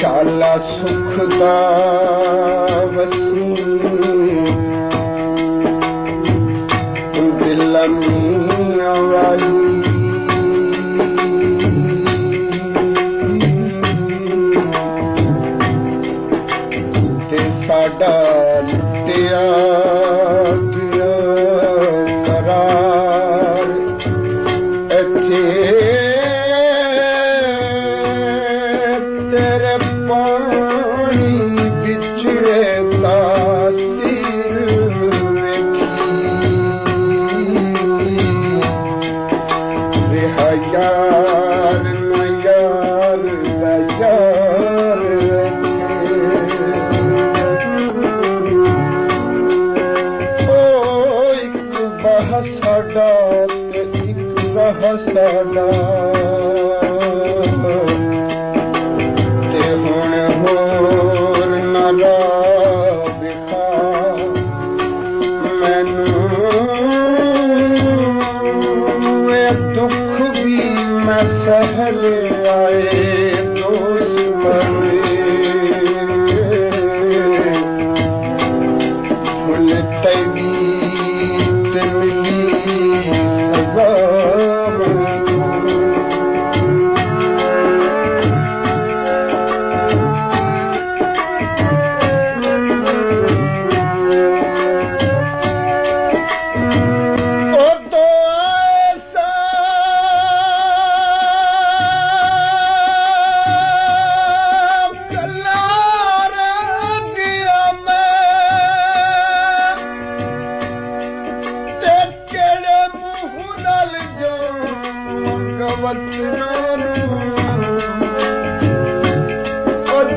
शाला सुख दा वसी दिल मियां वाली ते साडा लुटिया गया करार इत्थे तेरे पानी बिछड़े तासीर यार यार यार ओ एक बहसाडा ते एक रहसाडा ते हुण होर न राबिखा मैनू दुख भी मैं सहल आए दोस्त फुल तबीत मिली सजाब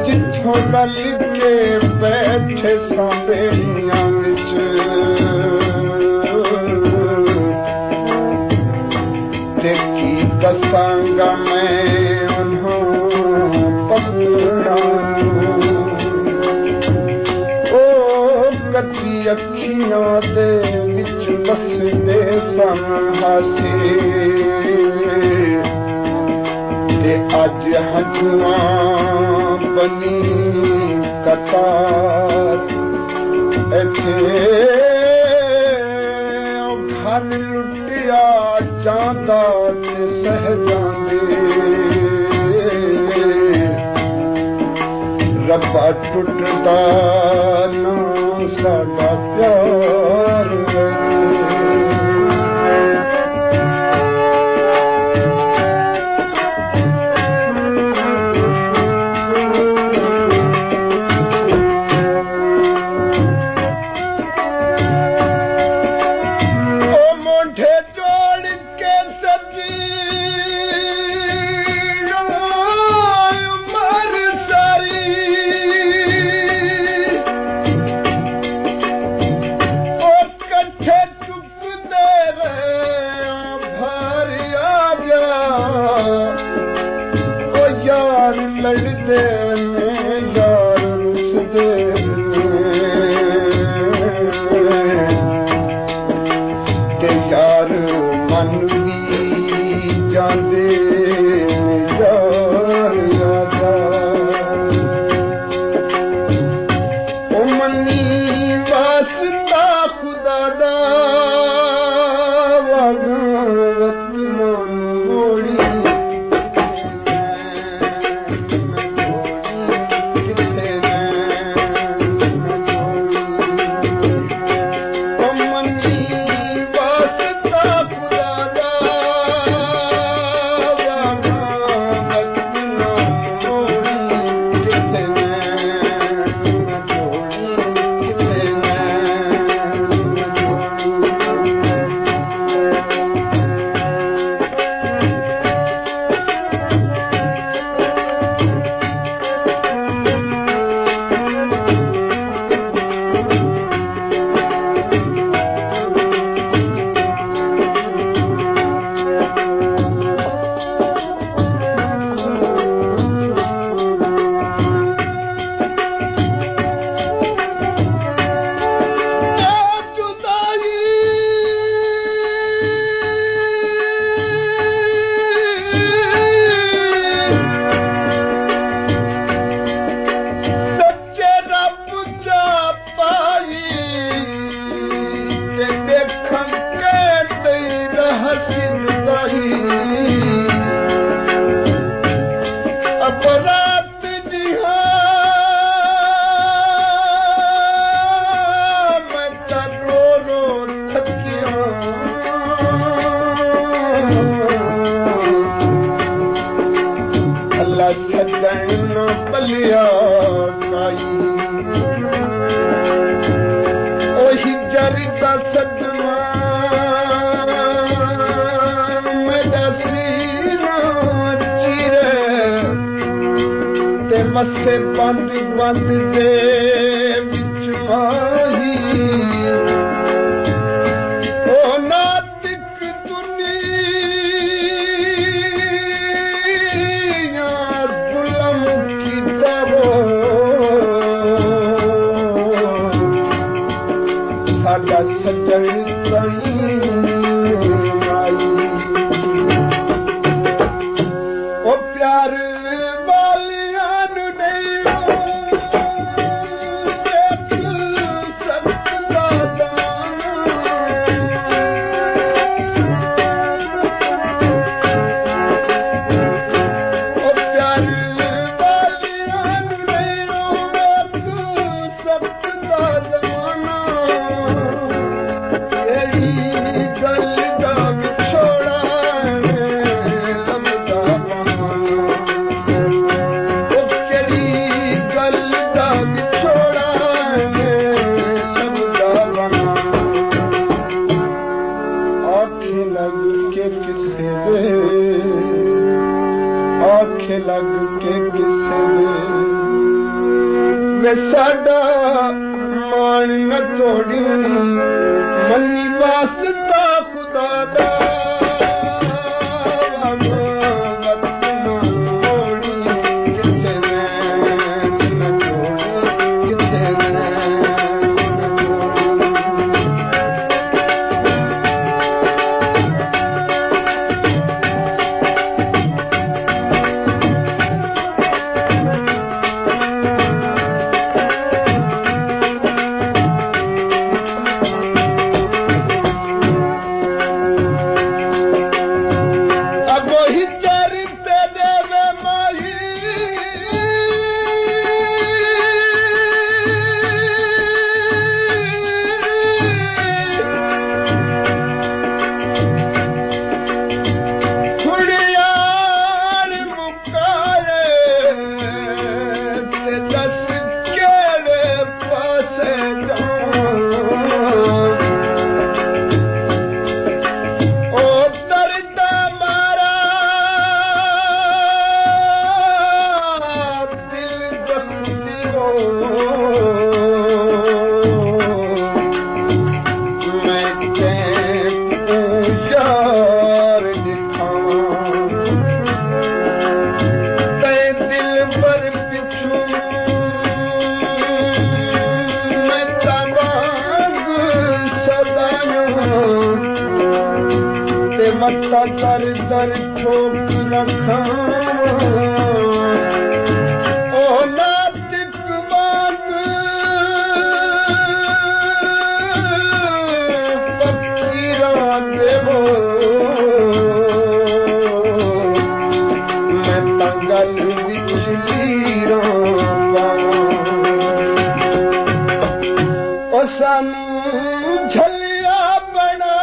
जिथों रल के बैठे सांबेलियां विच ते की दसांगा मैं उन्हों पत्तरां ओ कदी अखियां दे विच बसदे सन हासे अज हजूआं बनी कतार इत्थे घर लुटिया जांदा ते सह जांदे रब्बा टुटदा ना साडा प्यार लड़दे ने यार रुसदे ते यार मन भी जांदे यार यादा ओ मनी वास्ता खुदा दा वागत मोड़ी सजन न बलिया काई ओही जरिता सजना मेरा सीना चीरे ते मसे बंद बंद दे बिच माही ओ नातिक दुनिया जुलम की दरो साडा सजन कहीं आई ओ प्यार लग के किसे वे साडा मान न तोड़ी मनी वास्ता खुदा दा मत्ता दर दर ठोक रखा ओ नातिक बाग फकीरा देवो मैं तंगल विच लीरा ओ सानू झलिया बना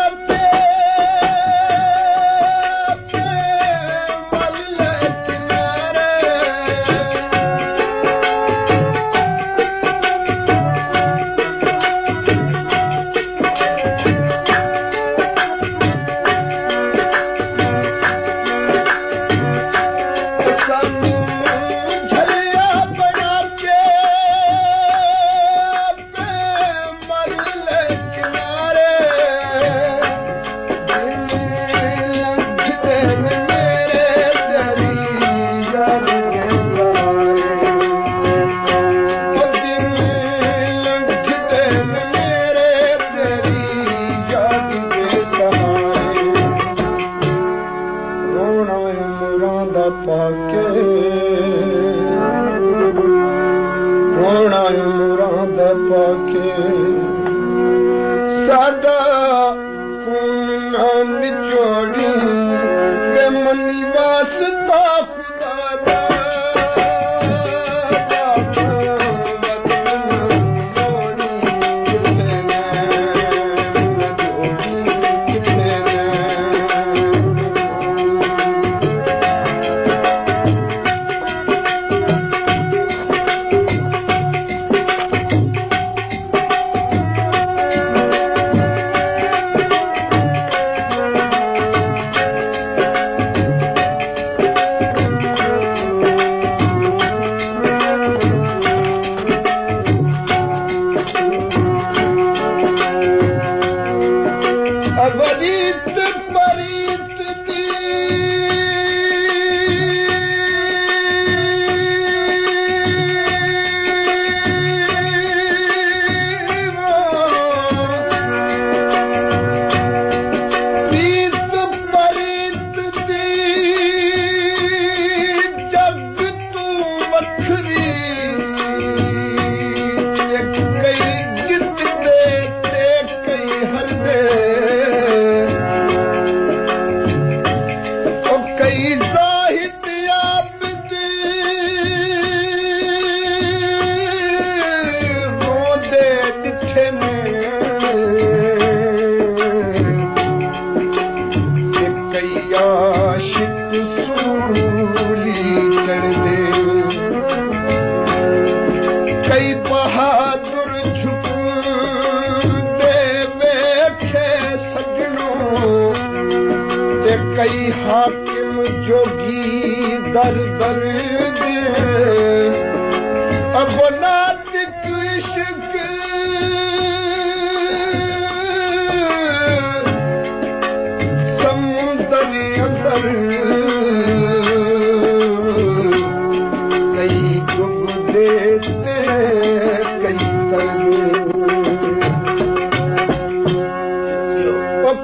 कई हाकिम जोगी दर दर दे अब नातिक इश्क समुंदर अंदर कई डूब देते कई तर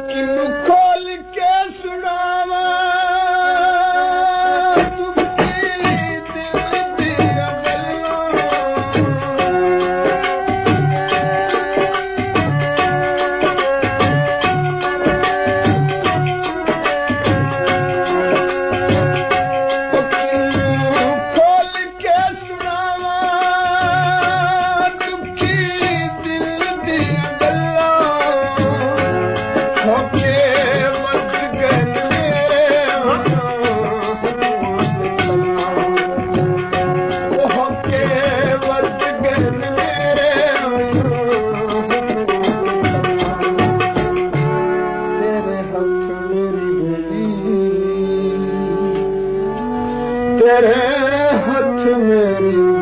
किनु खोल के सुनावा तेरे हाथ मेरी